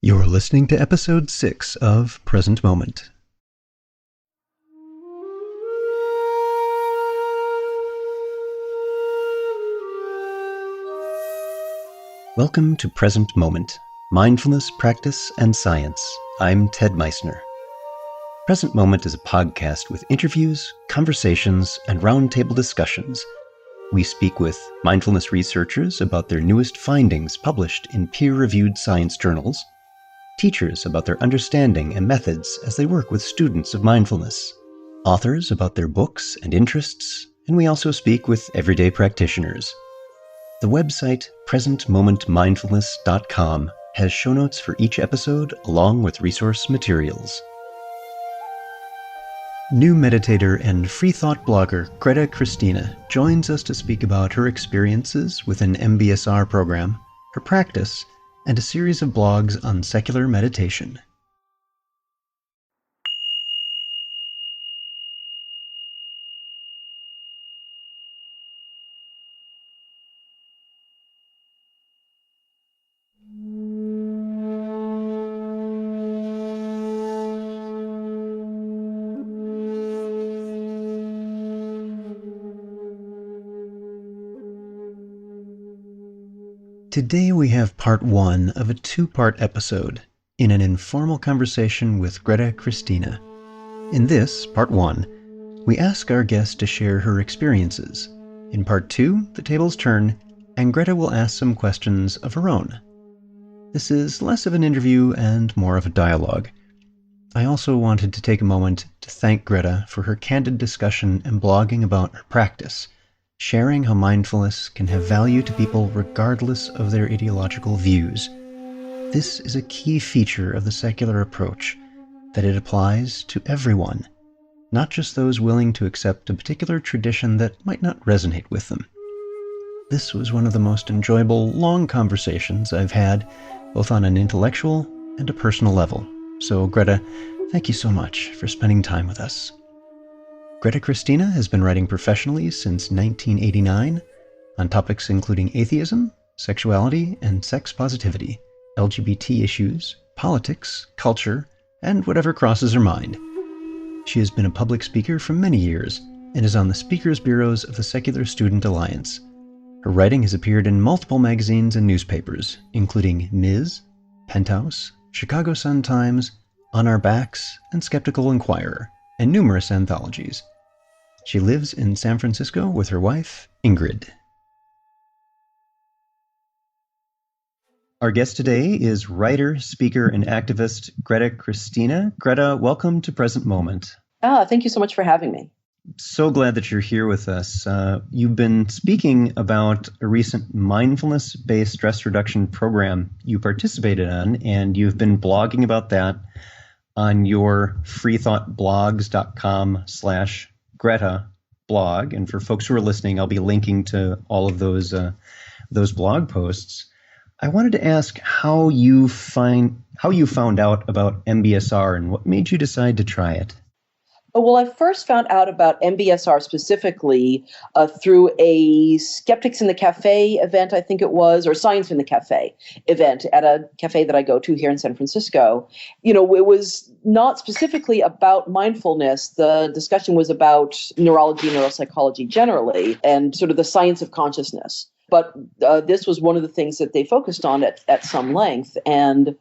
You're listening to episode 6 of Present Moment. Welcome to Present Moment, Mindfulness, Practice, and Science. I'm Ted Meissner. Present Moment is a podcast with interviews, conversations, and roundtable discussions. We speak with mindfulness researchers about their newest findings published in peer-reviewed science journals, teachers about their understanding and methods as they work with students of mindfulness, authors about their books and interests, and we also speak with everyday practitioners. The website presentmomentmindfulness.com has show notes for each episode along with resource materials. New meditator and Freethought blogger Greta Christina joins us to speak about her experiences with an MBSR program, her practice, and a series of blogs on secular meditation. Today we have part 1 of a 2-part episode in an informal conversation with Greta Christina. In this, part 1, we ask our guest to share her experiences. In part 2, the tables turn, and Greta will ask some questions of her own. This is less of an interview and more of a dialogue. I also wanted to take a moment to thank Greta for her candid discussion and blogging about her practice, sharing how mindfulness can have value to people regardless of their ideological views. This is a key feature of the secular approach, that it applies to everyone, not just those willing to accept a particular tradition that might not resonate with them. This was one of the most enjoyable, long conversations I've had, both on an intellectual and a personal level. So, Greta, thank you so much for spending time with us. Greta Christina has been writing professionally since 1989 on topics including atheism, sexuality and sex positivity, LGBT issues, politics, culture, and whatever crosses her mind. She has been a public speaker for many years and is on the speakers bureaus of the Secular Student Alliance. Her writing has appeared in multiple magazines and newspapers, including Ms., Penthouse, Chicago Sun-Times, On Our Backs, and Skeptical Inquirer, and numerous anthologies. She lives in San Francisco with her wife, Ingrid. Our guest today is writer, speaker, and activist Greta Christina. Greta, welcome to Present Moment. Thank you so much for having me. So glad that you're here with us. You've been speaking about a recent mindfulness-based stress reduction program you participated in, and you've been blogging about that on your freethoughtblogs.com/Greta blog. And for folks who are listening, I'll be linking to all of those blog posts. I wanted to ask how you found out about MBSR and what made you decide to try it. Well, I first found out about MBSR specifically through a Skeptics in the Cafe event, I think it was, or Science in the Cafe event at a cafe that I go to here in San Francisco. You know, it was not specifically about mindfulness. The discussion was about neurology and neuropsychology generally, and sort of the science of consciousness. But this was one of the things that they focused on at some length, and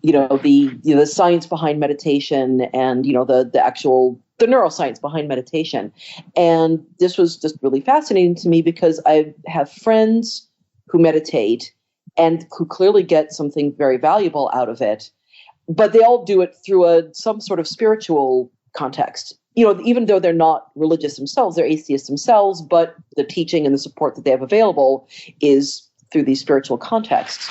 the science behind meditation, and the neuroscience behind meditation. And this was just really fascinating to me because I have friends who meditate and who clearly get something very valuable out of it, but they all do it through some sort of spiritual context. You know, even though they're not religious themselves, they're atheists themselves, but the teaching and the support that they have available is through these spiritual contexts.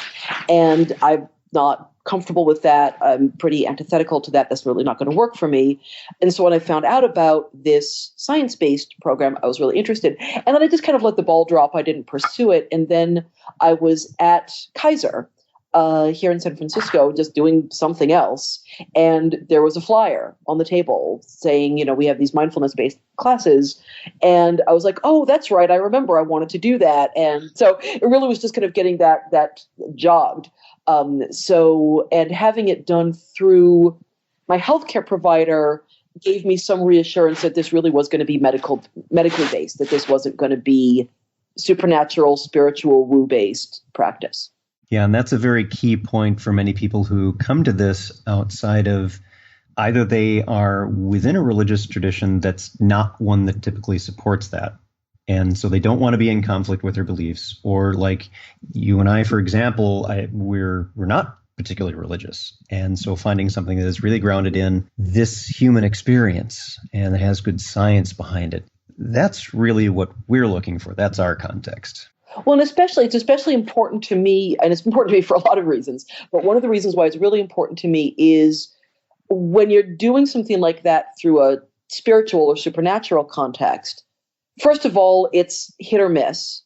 And I'm not comfortable with that. I'm pretty antithetical to that. That's really not going to work for me. And so when I found out about this science-based program, I was really interested. And then I just kind of let the ball drop. I didn't pursue it. And then I was at Kaiser here in San Francisco, just doing something else. And there was a flyer on the table saying, we have these mindfulness-based classes. And I was like, oh, that's right. I remember I wanted to do that. And so it really was just kind of getting that jogged. And having it done through my healthcare provider gave me some reassurance that this really was going to be medically based, that this wasn't going to be supernatural, spiritual, woo-based practice. Yeah, and that's a very key point for many people who come to this outside of either they are within a religious tradition that's not one that typically supports that. And so they don't want to be in conflict with their beliefs. Or like you and I, for example, we're not particularly religious. And so finding something that is really grounded in this human experience and that has good science behind it, that's really what we're looking for. That's our context. Well, and it's especially important to me, and it's important to me for a lot of reasons, but one of the reasons why it's really important to me is when you're doing something like that through a spiritual or supernatural context, first of all, it's hit or miss,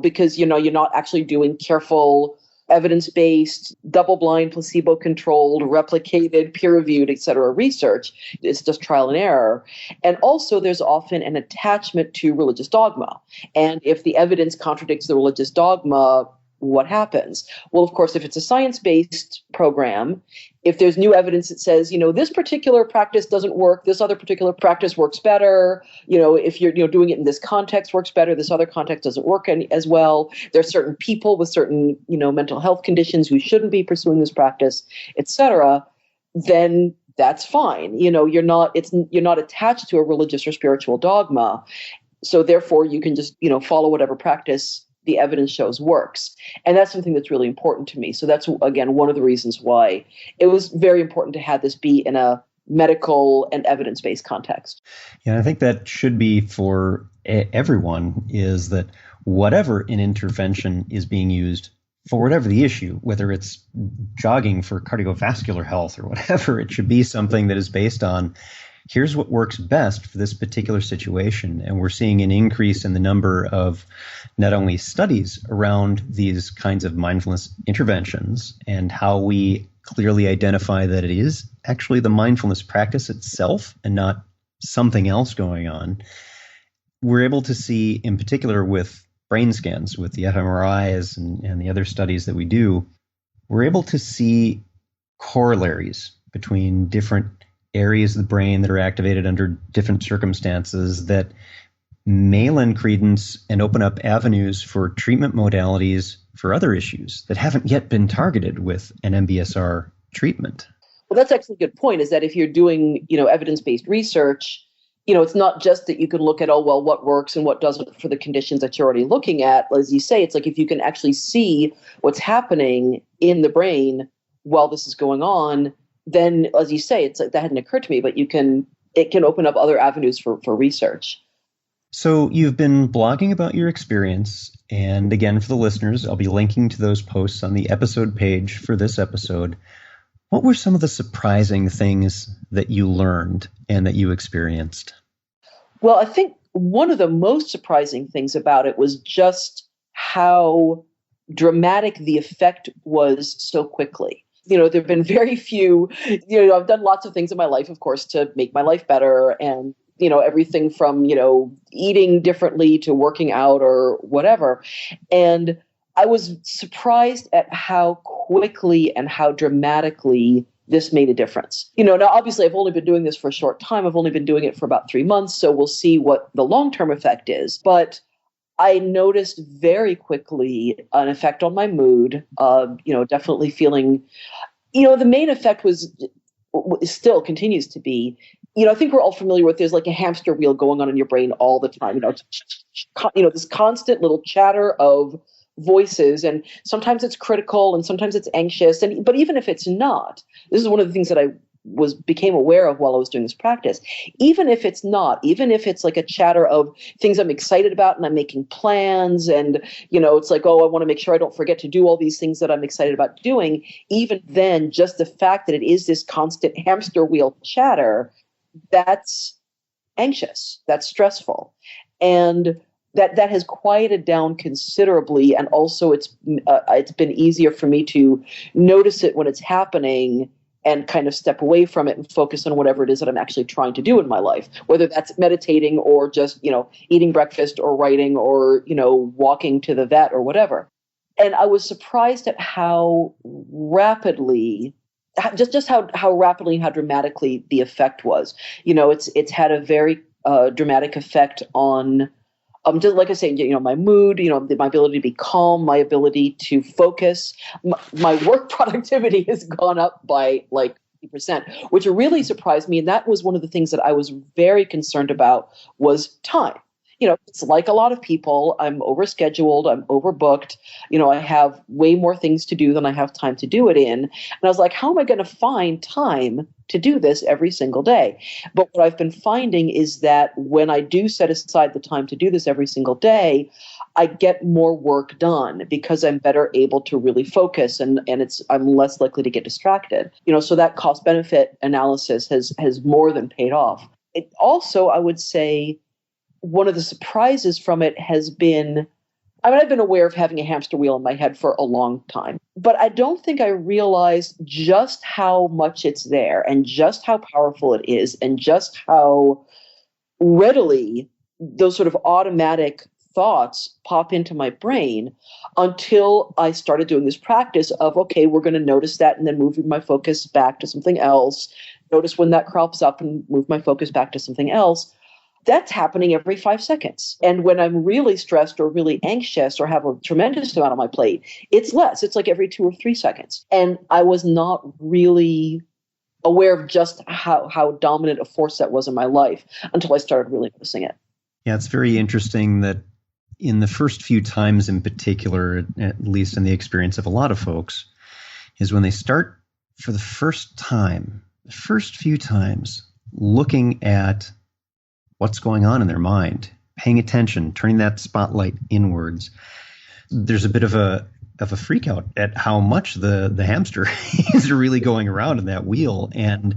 because, you're not actually doing careful, evidence-based, double-blind, placebo-controlled, replicated, peer-reviewed, et cetera, research. It's just trial and error. And also, there's often an attachment to religious dogma. And if the evidence contradicts the religious dogma, what happens? Well, of course, if it's a science-based program, if there's new evidence that says, this particular practice doesn't work, this other particular practice works better, if you're doing it in this context works better, this other context doesn't work as well. There's certain people with certain, mental health conditions who shouldn't be pursuing this practice, et cetera, then that's fine. You're not attached to a religious or spiritual dogma. So therefore you can just, follow whatever practice the evidence shows works. And that's something that's really important to me. So that's, again, one of the reasons why it was very important to have this be in a medical and evidence-based context. Yeah, I think that should be for everyone, is that whatever an intervention is being used for whatever the issue, whether it's jogging for cardiovascular health or whatever, it should be something that is based on here's what works best for this particular situation. And we're seeing an increase in the number of not only studies around these kinds of mindfulness interventions and how we clearly identify that it is actually the mindfulness practice itself and not something else going on. We're able to see, in particular with brain scans, with the fMRIs and the other studies that we do, we're able to see corollaries between different areas of the brain that are activated under different circumstances that may lend credence and open up avenues for treatment modalities for other issues that haven't yet been targeted with an MBSR treatment. Well, that's actually a good point, is that if you're doing, evidence-based research, it's not just that you can look at, what works and what doesn't for the conditions that you're already looking at. As you say, it's like if you can actually see what's happening in the brain while this is going on, then, as you say, it's like that hadn't occurred to me, but it can open up other avenues for research. So you've been blogging about your experience, and again, for the listeners, I'll be linking to those posts on the episode page for this episode. What were some of the surprising things that you learned and that you experienced? Well, I think one of the most surprising things about it was just how dramatic the effect was so quickly. There have been very few, I've done lots of things in my life, of course, to make my life better. And, everything from, eating differently to working out or whatever. And I was surprised at how quickly and how dramatically this made a difference. Now, obviously, I've only been doing this for a short time. I've only been doing it for about 3 months. So we'll see what the long-term effect is. But I noticed very quickly an effect on my mood, definitely feeling, the main effect still continues to be, I think we're all familiar with, there's like a hamster wheel going on in your brain all the time, this constant little chatter of voices, and sometimes it's critical and sometimes it's anxious. But even if it's not, this is one of the things that I became aware of while I was doing this practice. Even if it's not, even if it's like a chatter of things I'm excited about and I'm making plans and, it's like, I want to make sure I don't forget to do all these things that I'm excited about doing. Even then, just the fact that it is this constant hamster wheel chatter, that's anxious, that's stressful. And that has quieted down considerably, and also it's been easier for me to notice it when it's happening and kind of step away from it and focus on whatever it is that I'm actually trying to do in my life, whether that's meditating or just, eating breakfast or writing or, walking to the vet or whatever. And I was surprised at how rapidly, just how rapidly and how dramatically the effect was. It's had a very dramatic effect on, just like I say, my mood, my ability to be calm, my ability to focus. My work productivity has gone up by like 50%, which really surprised me. And that was one of the things that I was very concerned about was time. It's like a lot of people, I'm overscheduled, I'm overbooked. I have way more things to do than I have time to do it in. And I was like, how am I going to find time to do this every single day? But what I've been finding is that when I do set aside the time to do this every single day, I get more work done because I'm better able to really focus, and I'm less likely to get distracted. So that cost benefit analysis has more than paid off. It also, I would say, one of the surprises from it has been, I've been aware of having a hamster wheel in my head for a long time, but I don't think I realized just how much it's there and just how powerful it is and just how readily those sort of automatic thoughts pop into my brain until I started doing this practice of, okay, we're going to notice that and then moving my focus back to something else. Notice when that crops up and move my focus back to something else. That's happening every 5 seconds. And when I'm really stressed or really anxious or have a tremendous amount on my plate, it's less. It's like every 2 or 3 seconds. And I was not really aware of just how dominant a force that was in my life until I started really noticing it. Yeah, it's very interesting that in the first few times in particular, at least in the experience of a lot of folks, is when they start for the first few times, looking at what's going on in their mind, paying attention, turning that spotlight inwards. There's a bit of a freak out at how much the hamster is really going around in that wheel. And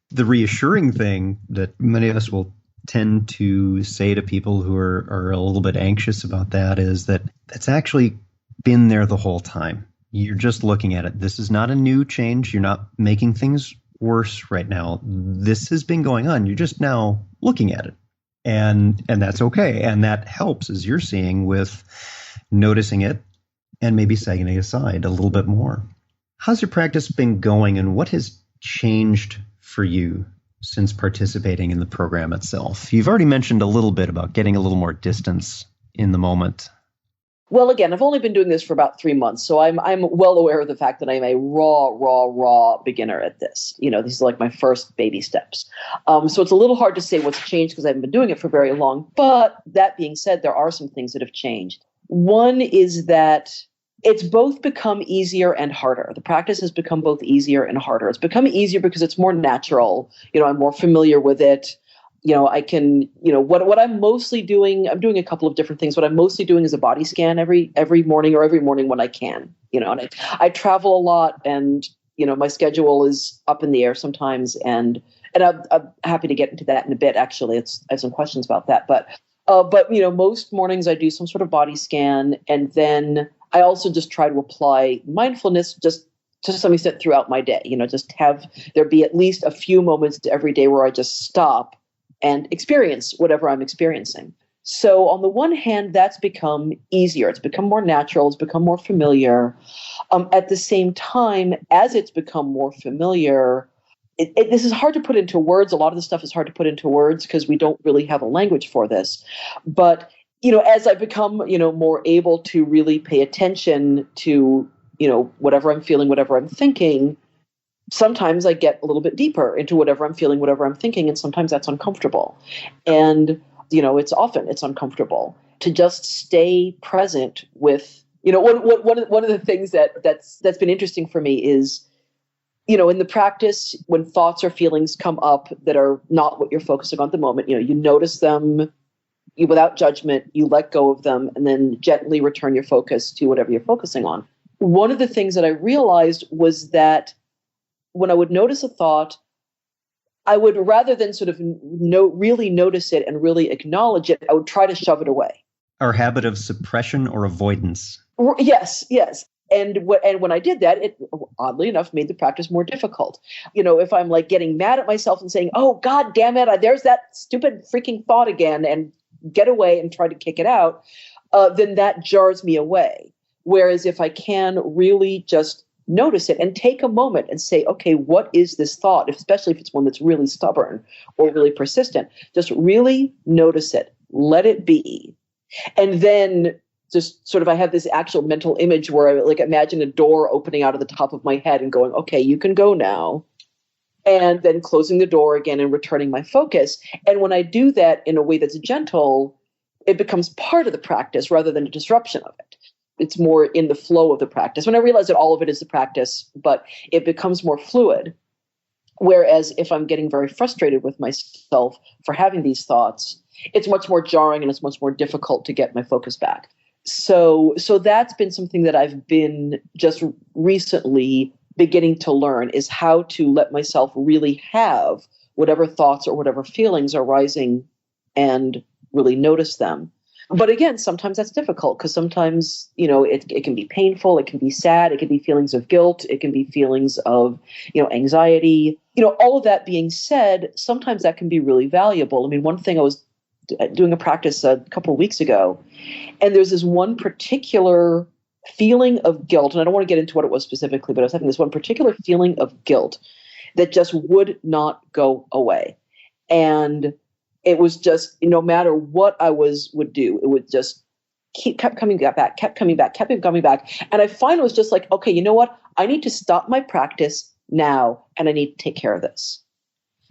the reassuring thing that many of us will tend to say to people who are a little bit anxious about that is that it's actually been there the whole time. You're just looking at it. This is not a new change. You're not making things worse right now. This has been going on. You're just now looking at it. And that's okay. And that helps, as you're seeing, with noticing it and maybe setting it aside a little bit more. How's your practice been going, and what has changed for you since participating in the program itself? You've already mentioned a little bit about getting a little more distance in the moment. Well, again, I've only been doing this for about 3 months, so I'm well aware of the fact that I'm a raw beginner at this. These are like my first baby steps. So it's a little hard to say what's changed because I haven't been doing it for very long. But that being said, there are some things that have changed. One is that it's both become easier and harder. The practice has become both easier and harder. It's become easier because it's more natural. I'm more familiar with it. I can, what I'm mostly doing, I'm doing a couple of different things. What I'm mostly doing is a body scan every morning when I can, and I travel a lot, and, my schedule is up in the air sometimes. And I'm happy to get into that in a bit. Actually, I have some questions about that, but most mornings I do some sort of body scan. And then I also just try to apply mindfulness just to some extent throughout my day, just have there be at least a few moments every day where I just stop and experience whatever I'm experiencing. So on the one hand, that's become easier. It's become more natural. It's become more familiar. At the same time, as it's become more familiar, this is hard to put into words. A lot of the stuff is hard to put into words because we don't really have a language for this. But, as I become, more able to really pay attention to, whatever I'm feeling, whatever I'm thinking, sometimes I get a little bit deeper into whatever I'm feeling, whatever I'm thinking, and sometimes that's uncomfortable. And, it's uncomfortable to just stay present with, one of the things that's been interesting for me is, in the practice, when thoughts or feelings come up that are not what you're focusing on at the moment, you notice them without judgment, you let go of them, and then gently return your focus to whatever you're focusing on. One of the things that I realized was that when I would notice a thought, I would, rather than sort of really notice it and really acknowledge it, I would try to shove it away. Our habit of suppression or avoidance. Yes, yes. And when I did that, it oddly enough made the practice more difficult. If I'm like getting mad at myself and saying, "Oh God damn it, there's that stupid freaking thought again," and get away and try to kick it out, then that jars me away. Whereas if I can really just notice it and take a moment and say, "Okay, what is this thought?" Especially if it's one that's really stubborn or really persistent, just really notice it, let it be, and then just sort of I have this actual mental image where I like imagine a door opening out of the top of my head and going, "Okay, you can go now." And then closing the door again and returning my focus. And when I do that in a way that's gentle, it becomes part of the practice rather than a disruption of it. It's more in the flow of the practice. When I realize that all of it is the practice, but it becomes more fluid. Whereas if I'm getting very frustrated with myself for having these thoughts, it's much more jarring and it's much more difficult to get my focus back. So that's been something that I've been just recently beginning to learn, is how to let myself really have whatever thoughts or whatever feelings are rising and really notice them. But again, sometimes that's difficult because sometimes, it can be painful, it can be sad, it can be feelings of guilt, it can be feelings of, anxiety. All of that being said, sometimes that can be really valuable. I mean, one thing I was doing a practice a couple of weeks ago, and there's this one particular feeling of guilt, and I don't want to get into what it was specifically, but I was having this one particular feeling of guilt that just would not go away. And it was just, no matter what I would do, it would just kept coming back. And I finally was just like, okay, you know what? I need to stop my practice now, and I need to take care of this.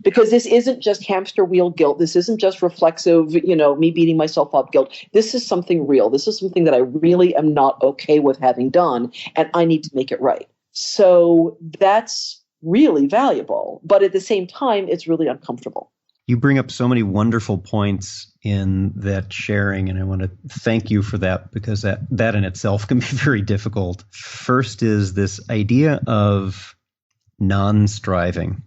Because this isn't just hamster wheel guilt. This isn't just reflexive, me beating myself up guilt. This is something real. This is something that I really am not okay with having done, and I need to make it right. So that's really valuable. But at the same time, it's really uncomfortable. You bring up so many wonderful points in that sharing, and I want to thank you for that, because that in itself can be very difficult. First is this idea of non-striving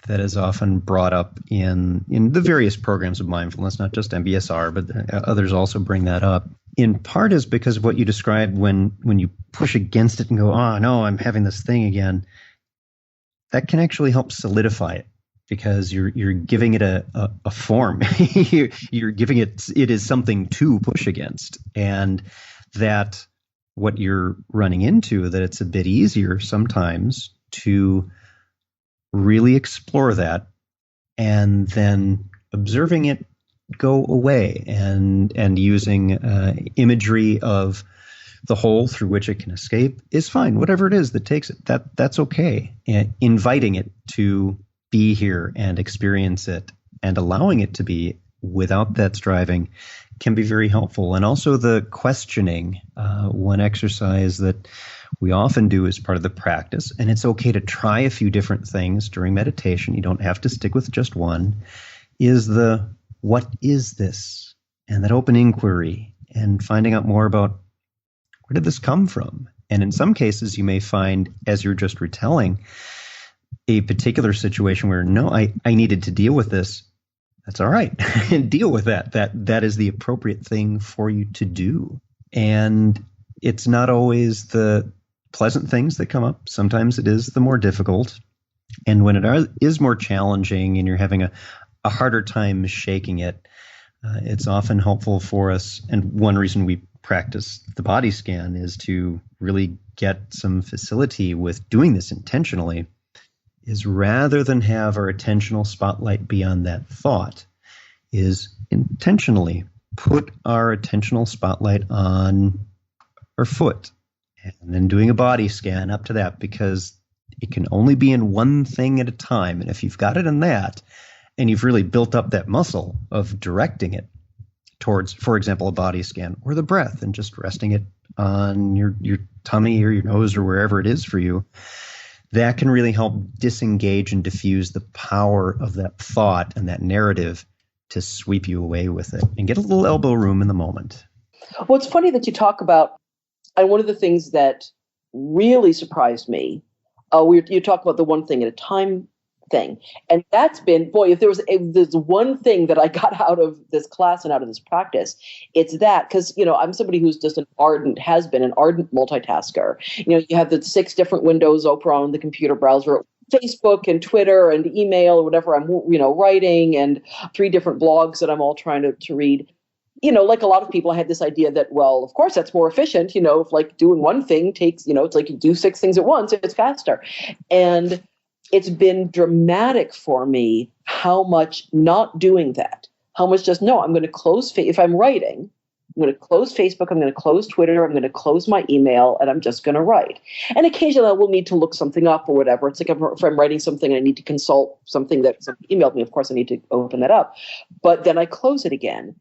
that is often brought up in the various programs of mindfulness, not just MBSR, but others also bring that up. In part is because of what you described when you push against it and go, "Oh, no, I'm having this thing again." That can actually help solidify it, because you're giving it a form. You're giving it is something to push against. And that what you're running into, that it's a bit easier sometimes to really explore that and then observing it go away and using imagery of the hole through which it can escape is fine. Whatever it is that takes it, that's okay. And inviting it to be here and experience it and allowing it to be without that striving can be very helpful. And also the questioning, one exercise that we often do as part of the practice, and it's okay to try a few different things during meditation. You don't have to stick with just one, is the what is this? And that open inquiry and finding out more about where did this come from? And in some cases, you may find, as you're just retelling, a particular situation where, no, I needed to deal with this. That's all right. Deal with that. That is the appropriate thing for you to do. And it's not always the pleasant things that come up. Sometimes it is the more difficult. And when it is more challenging and you're having a harder time shaking it, it's often helpful for us. And one reason we practice the body scan is to really get some facility with doing this intentionally, is rather than have our attentional spotlight be on that thought, is intentionally put our attentional spotlight on our foot and then doing a body scan up to that, because it can only be in one thing at a time. And if you've got it in that and you've really built up that muscle of directing it towards, for example, a body scan or the breath and just resting it on your tummy or your nose or wherever it is for you, that can really help disengage and diffuse the power of that thought and that narrative to sweep you away with it and get a little elbow room in the moment. Well, it's funny that you talk about, and one of the things that really surprised me, you talk about the one thing at a time thing. And that's been, boy, if there's one thing that I got out of this class and out of this practice, it's that. Because, I'm somebody who's just has been an ardent multitasker. You have the 6 different windows open on the computer browser, Facebook and Twitter and email or whatever I'm, writing, and 3 different blogs that I'm all trying to read. Like a lot of people, I had this idea that, well, of course, that's more efficient. If like doing one thing takes, it's like you do 6 things at once, it's faster. And it's been dramatic for me how much not doing that, how much just, no, I'm going to close, if I'm writing, I'm going to close Facebook, I'm going to close Twitter, I'm going to close my email, and I'm just going to write. And occasionally I will need to look something up or whatever. It's like if I'm writing something, I need to consult something that somebody emailed me. Of course, I need to open that up. But then I close it again.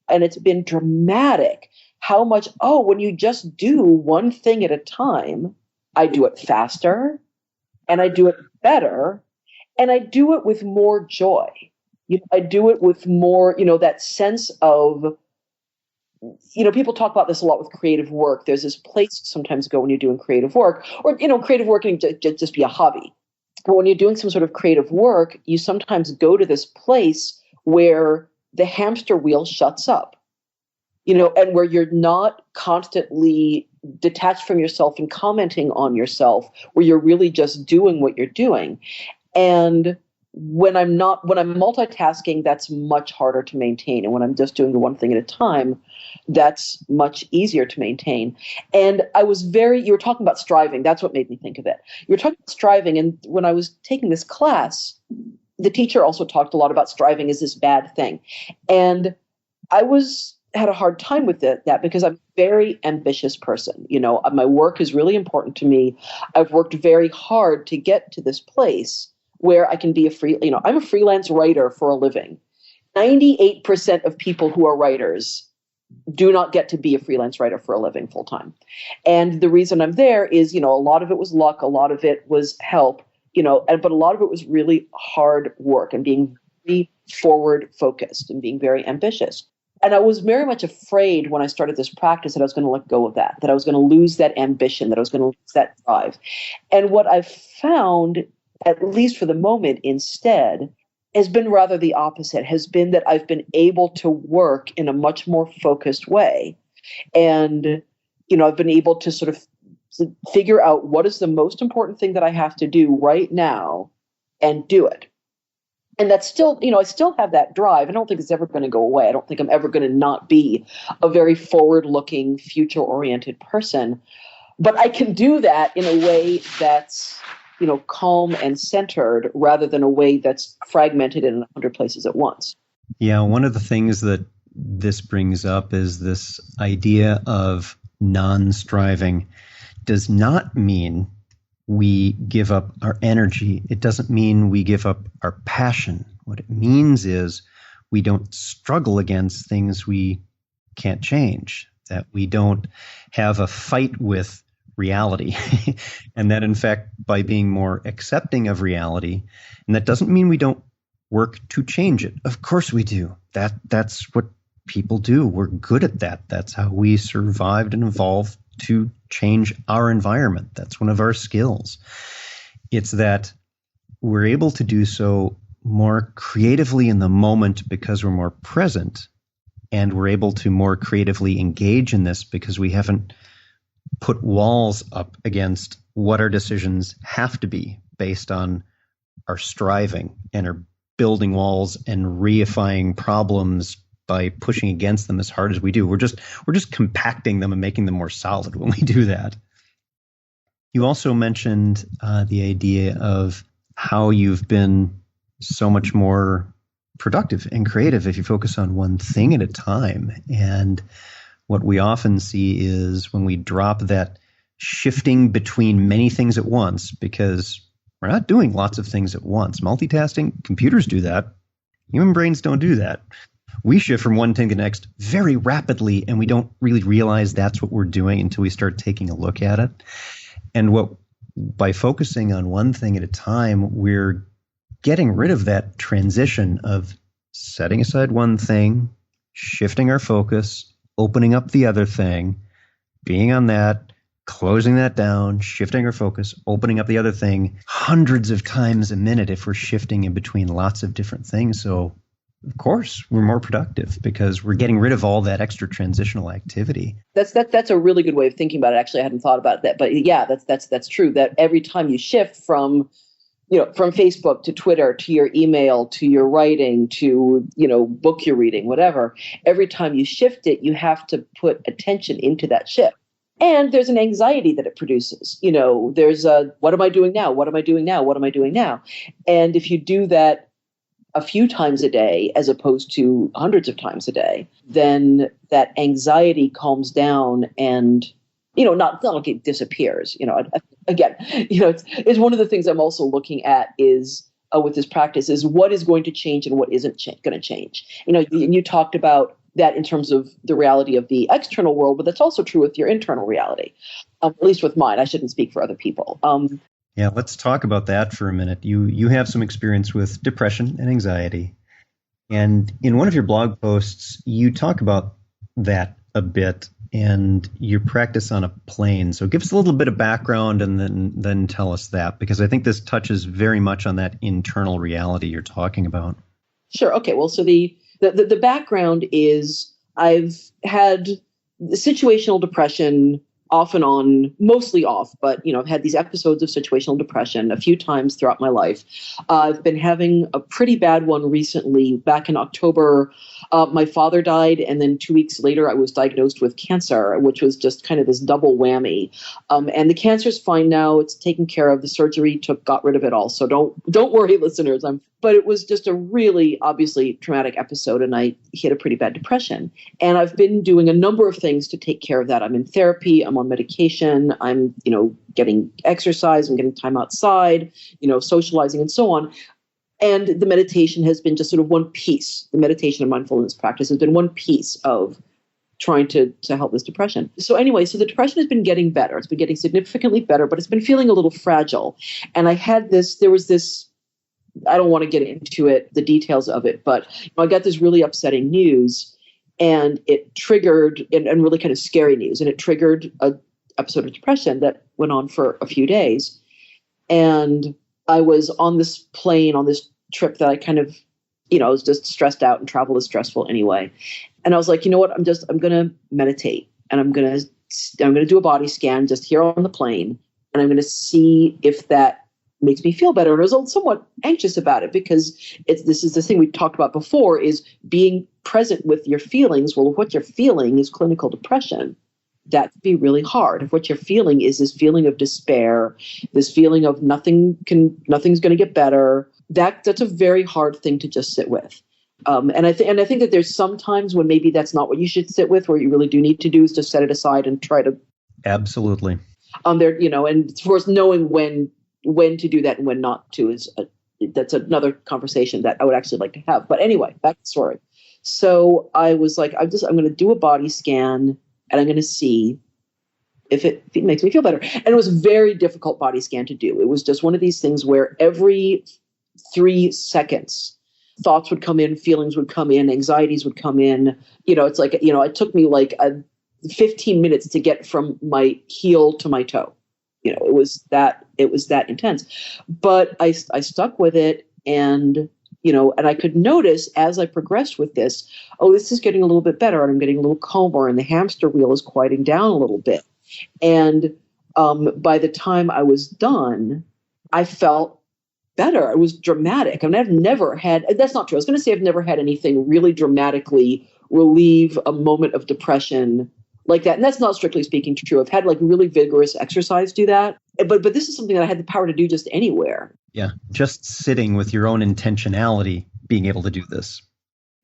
And it's been dramatic how much, when you just do one thing at a time, I do it faster, and I do it better, and I do it with more joy. I do it with more, that sense of, people talk about this a lot with creative work. There's this place you sometimes go when you're doing creative work, or, creative work can just be a hobby. But when you're doing some sort of creative work, you sometimes go to this place where the hamster wheel shuts up, and where you're not constantly detached from yourself and commenting on yourself, where you're really just doing what you're doing. And when I'm multitasking, that's much harder to maintain. And when I'm just doing the one thing at a time, that's much easier to maintain. And you were talking about striving. That's what made me think of it. You were talking about striving. And when I was taking this class, the teacher also talked a lot about striving as this bad thing. And I had a hard time with that because I'm a very ambitious person. My work is really important to me. I've worked very hard to get to this place where I can be I'm a freelance writer for a living. 98% of people who are writers do not get to be a freelance writer for a living full time. And the reason I'm there is, a lot of it was luck. A lot of it was help. But a lot of it was really hard work and being very forward focused and being very ambitious. And I was very much afraid when I started this practice that I was going to let go of that I was going to lose that ambition, that I was going to lose that drive. And what I've found, at least for the moment instead, has been rather the opposite, has been that I've been able to work in a much more focused way. And, I've been able to sort of figure out what is the most important thing that I have to do right now and do it. And that's still, I still have that drive. I don't think it's ever going to go away. I don't think I'm ever going to not be a very forward-looking, future-oriented person. But I can do that in a way that's, calm and centered rather than a way that's fragmented in 100 places at once. Yeah, one of the things that this brings up is this idea of non-striving does not mean we give up our energy. It doesn't mean we give up our passion. What it means is we don't struggle against things we can't change, that we don't have a fight with reality. And that, in fact, by being more accepting of reality, and that doesn't mean we don't work to change it. Of course we do. That's what people do. We're good at that. That's how we survived and evolved to change our environment. That's one of our skills. It's that we're able to do so more creatively in the moment because we're more present, and we're able to more creatively engage in this because we haven't put walls up against what our decisions have to be based on our striving, and are building walls and reifying problems by pushing against them as hard as we do. We're just compacting them and making them more solid when we do that. You also mentioned the idea of how you've been so much more productive and creative if you focus on one thing at a time. And what we often see is when we drop that shifting between many things at once, because we're not doing lots of things at once. Multitasking, computers do that. Human brains don't do that. We shift from one thing to the next very rapidly, and we don't really realize that's what we're doing until we start taking a look at it. And by focusing on one thing at a time, we're getting rid of that transition of setting aside one thing, shifting our focus, opening up the other thing, being on that, closing that down, shifting our focus, opening up the other thing hundreds of times a minute if we're shifting in between lots of different things. So, of course, we're more productive because we're getting rid of all that extra transitional activity. That's a really good way of thinking about it. Actually, I hadn't thought about that, but yeah, that's true. That every time you shift from from Facebook to Twitter to your email to your writing to book you're reading, whatever, every time you shift it, you have to put attention into that shift. And there's an anxiety that it produces. There's what am I doing now? What am I doing now? What am I doing now? And if you do that a few times a day, as opposed to hundreds of times a day, then that anxiety calms down and, not like it disappears. Again, it's one of the things I'm also looking at is with this practice is what is going to change and what isn't going to change. You talked about that in terms of the reality of the external world, but that's also true with your internal reality, at least with mine. I shouldn't speak for other people. Yeah, let's talk about that for a minute. You have some experience with depression and anxiety. And in one of your blog posts, you talk about that a bit and your practice on a plane. So give us a little bit of background and then tell us that, because I think this touches very much on that internal reality you're talking about. Sure. Okay. Well, so the background is I've had situational depression off and on, mostly off, but I've had these episodes of situational depression a few times throughout my life. I've been having a pretty bad one recently. Back in October, my father died, and then 2 weeks later, I was diagnosed with cancer, which was just kind of this double whammy. And the cancer's fine now; it's taken care of. The surgery got rid of it all. So don't worry, listeners. But it was just a really obviously traumatic episode, and I hit a pretty bad depression. And I've been doing a number of things to take care of that. I'm in therapy. I'm on medication. I'm, getting exercise. I'm getting time outside, socializing and so on. And the meditation has been just sort of one piece. The meditation and mindfulness practice has been one piece of trying to help this depression. So anyway, so the depression has been getting better. It's been getting significantly better, but it's been feeling a little fragile. And there was this, I don't want to get into it, the details of it, but I got this really upsetting news, and it triggered, and really kind of scary news, and it triggered an episode of depression that went on for a few days. And I was on this plane, on this trip that I kind of, I was just stressed out, and travel is stressful anyway. And I was like, you know what, I'm going to meditate, and I'm going to do a body scan just here on the plane, and I'm going to see if that makes me feel better. And I was somewhat anxious about it because this is the thing we talked about before, is being present with your feelings. Well, if what you're feeling is clinical depression, that could be really hard. If what you're feeling is this feeling of despair, this feeling of nothing's going to get better, that's a very hard thing to just sit with. And I think that there's some times when maybe that's not what you should sit with. Where you really do need to do is just set it aside and try to. Absolutely. And of course, knowing when to do that and when not to that's another conversation that I would actually like to have. But anyway, back to the story. So I was like, I'm going to do a body scan, and I'm going to see if it makes me feel better. And it was a very difficult body scan to do. It was just one of these things where every 3 seconds, thoughts would come in, feelings would come in, anxieties would come in. It's like, it took me like 15 minutes to get from my heel to my toe. It was that intense, but I stuck with it, and and I could notice as I progressed with this, this is getting a little bit better, and I'm getting a little calmer, and the hamster wheel is quieting down a little bit. And by the time I was done, I felt better. It was dramatic. I mean, I've never had, that's not true. I was going to say I've never had anything really dramatically relieve a moment of depression like that. And that's not strictly speaking true. I've had like really vigorous exercise do that. But this is something that I had the power to do just anywhere. Yeah. Just sitting with your own intentionality, being able to do this.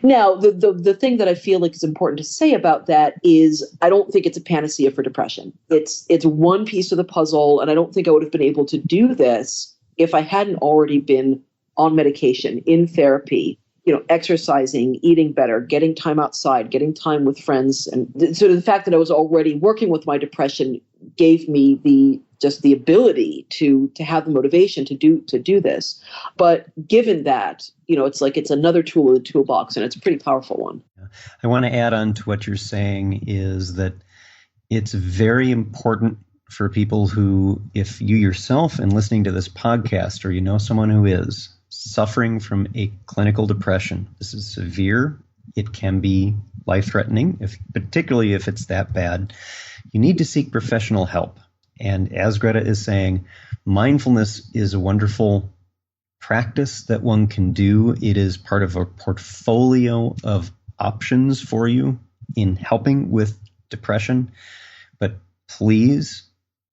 Now, the thing that I feel like is important to say about that is I don't think it's a panacea for depression. It's one piece of the puzzle. And I don't think I would have been able to do this if I hadn't already been on medication, in therapy, exercising, eating better, getting time outside, getting time with friends. And sort of the fact that I was already working with my depression gave me the ability to have the motivation to do this. But given that, it's another tool in the toolbox, and it's a pretty powerful one. I want to add on to what you're saying is that it's very important for people who, if you yourself and listening to this podcast, or you know someone who is suffering from a clinical depression, this is severe. It can be life-threatening, particularly if it's that bad. You need to seek professional help. And as Greta is saying, mindfulness is a wonderful practice that one can do. It is part of a portfolio of options for you in helping with depression. But please,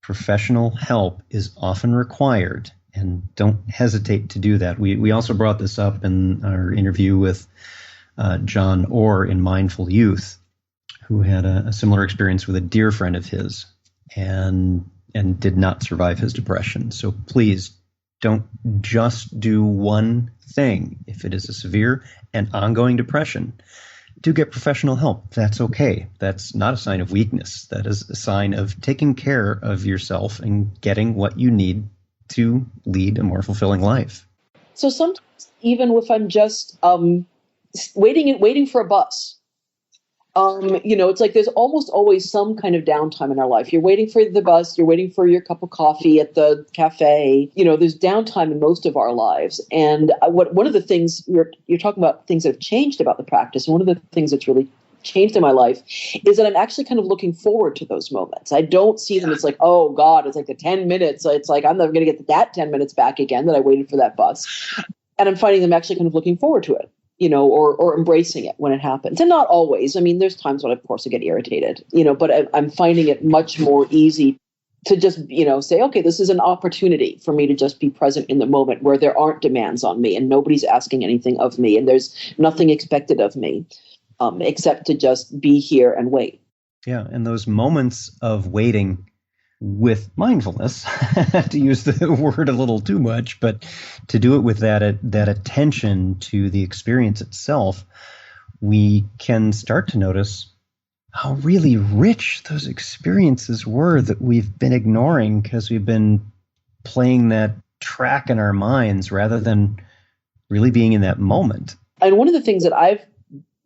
professional help is often required, and don't hesitate to do that. We also brought this up in our interview with John Orr in Mindful Youth, who had a similar experience with a dear friend of his and did not survive his depression. So please don't just do one thing. If it is a severe and ongoing depression, do get professional help. That's okay. That's not a sign of weakness. That is a sign of taking care of yourself and getting what you need to lead a more fulfilling life. So sometimes, even if I'm just waiting for a bus, it's like there's almost always some kind of downtime in our life. You're waiting for the bus, you're waiting for your cup of coffee at the cafe. There's downtime in most of our lives. And one of the things you're talking about, things that have changed about the practice, and one of the things that's really changed in my life is that I'm actually kind of looking forward to those moments. I don't see them as like, oh God, it's like the 10 minutes. It's like, I'm never going to get that 10 minutes back again that I waited for that bus. And I'm finding them actually kind of looking forward to it. Or embracing it when it happens. And not always. I mean, there's times when, of course, I get irritated, but I'm finding it much more easy to just, say, okay, this is an opportunity for me to just be present in the moment where there aren't demands on me and nobody's asking anything of me and there's nothing expected of me except to just be here and wait. Yeah, and those moments of waiting with mindfulness, to use the word a little too much, but to do it with that attention to the experience itself, we can start to notice how really rich those experiences were that we've been ignoring because we've been playing that track in our minds rather than really being in that moment. And one of the things that I've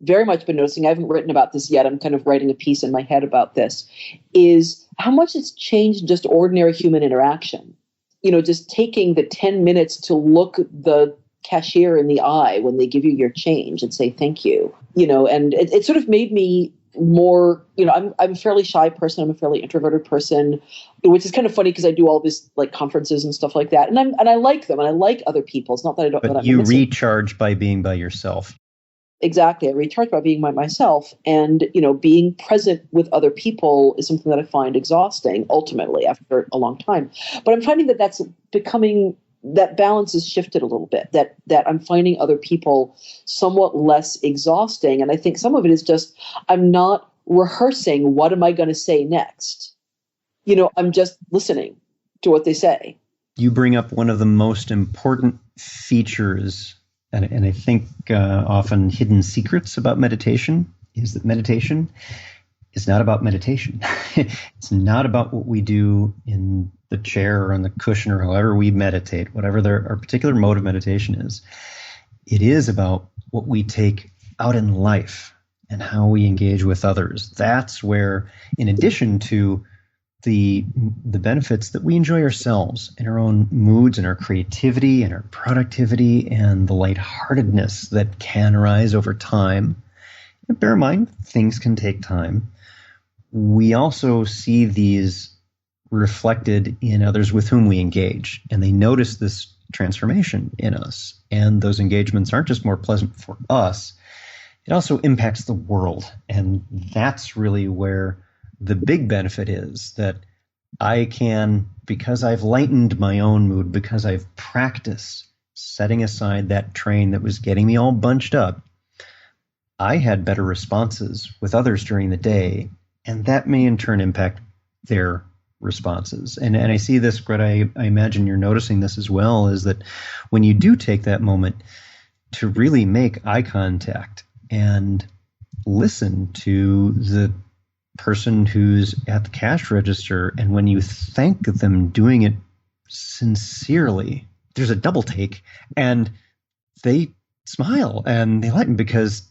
very much been noticing, I haven't written about this yet, I'm kind of writing a piece in my head about this, is how much it's changed just ordinary human interaction. Just taking the 10 minutes to look the cashier in the eye when they give you your change and say thank you, and it sort of made me more, I'm a fairly shy person. I'm a fairly introverted person, which is kind of funny because I do all this like conferences and stuff like that. And I like them and I like other people. It's not that I don't. But you recharge by being by yourself. Exactly. I recharge by being by myself, and, being present with other people is something that I find exhausting ultimately after a long time. But I'm finding that that's becoming, that balance has shifted a little bit, that I'm finding other people somewhat less exhausting. And I think some of it is just, I'm not rehearsing what am I going to say next. I'm just listening to what they say. You bring up one of the most important features and I think often hidden secrets about meditation is that meditation is not about meditation. It's not about what we do in the chair or on the cushion or however we meditate, whatever our particular mode of meditation is. It is about what we take out in life and how we engage with others. That's where, in addition to the benefits that we enjoy ourselves in our own moods and our creativity and our productivity and the lightheartedness that can arise over time. And bear in mind, things can take time. We also see these reflected in others with whom we engage, and they notice this transformation in us. And those engagements aren't just more pleasant for us, it also impacts the world. And that's really where the big benefit is, that I can, because I've lightened my own mood, because I've practiced setting aside that train that was getting me all bunched up, I had better responses with others during the day, and that may in turn impact their responses. And I see this, Greta, I imagine you're noticing this as well, is that when you do take that moment to really make eye contact and listen to the person who's at the cash register, and when you thank them doing it sincerely, there's a double take, and they smile and they lighten because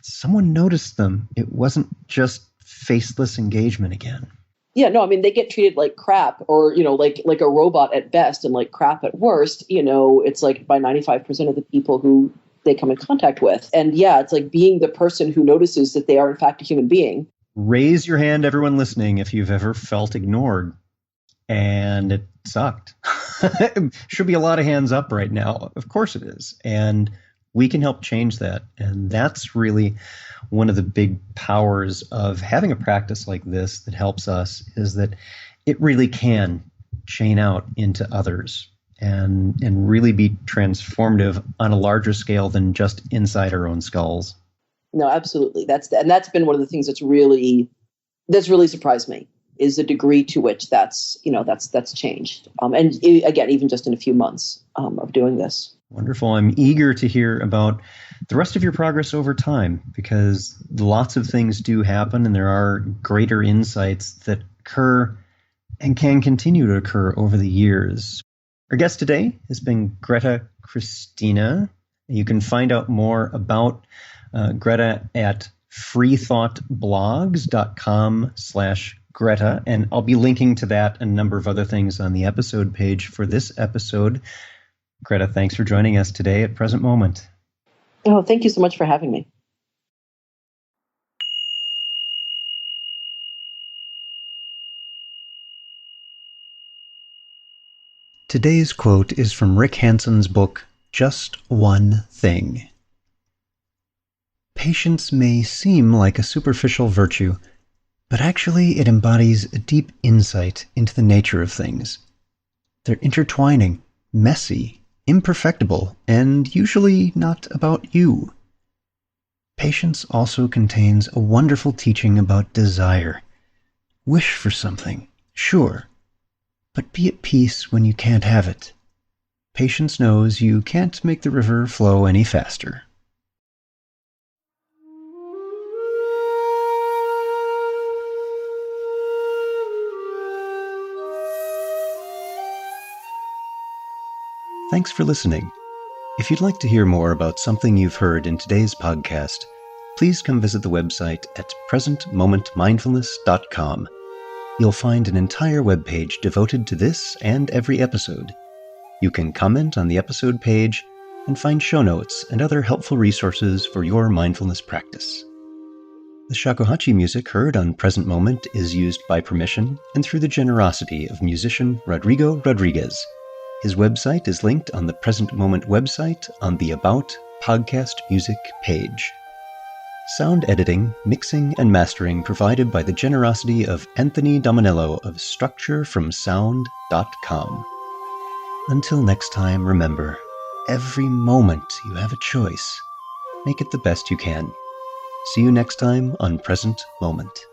someone noticed them. It wasn't just faceless engagement again. Yeah, no, I mean, they get treated like crap, or, like a robot at best and like crap at worst. It's like by 95% of the people who they come in contact with. And yeah, it's like being the person who notices that they are in fact a human being. Raise your hand, everyone listening, if you've ever felt ignored and it sucked. Should be a lot of hands up right now. Of course it is. And we can help change that. And that's really one of the big powers of having a practice like this that helps us, is that it really can chain out into others and really be transformative on a larger scale than just inside our own skulls. No, absolutely. That's been one of the things that's really surprised me, is the degree to which that's changed. And again, even just in a few months of doing this. Wonderful. I'm eager to hear about the rest of your progress over time, because lots of things do happen and there are greater insights that occur and can continue to occur over the years. Our guest today has been Greta Christina. You can find out more about Greta at freethoughtblogs.com/Greta, and I'll be linking to that and a number of other things on the episode page for this episode. Greta, thanks for joining us today at Present Moment. Oh, thank you so much for having me. Today's quote is from Rick Hanson's book, Just One Thing. Patience may seem like a superficial virtue, but actually it embodies a deep insight into the nature of things. They're intertwining, messy, imperfectible, and usually not about you. Patience also contains a wonderful teaching about desire. Wish for something, sure, but be at peace when you can't have it. Patience knows you can't make the river flow any faster. Thanks for listening. If you'd like to hear more about something you've heard in today's podcast, please come visit the website at presentmomentmindfulness.com. You'll find an entire webpage devoted to this and every episode. You can comment on the episode page and find show notes and other helpful resources for your mindfulness practice. The shakuhachi music heard on Present Moment is used by permission and through the generosity of musician Rodrigo Rodriguez. His website is linked on the Present Moment website on the About Podcast Music page. Sound editing, mixing, and mastering provided by the generosity of Anthony Dominello of StructureFromSound.com. Until next time, remember, every moment you have a choice. Make it the best you can. See you next time on Present Moment.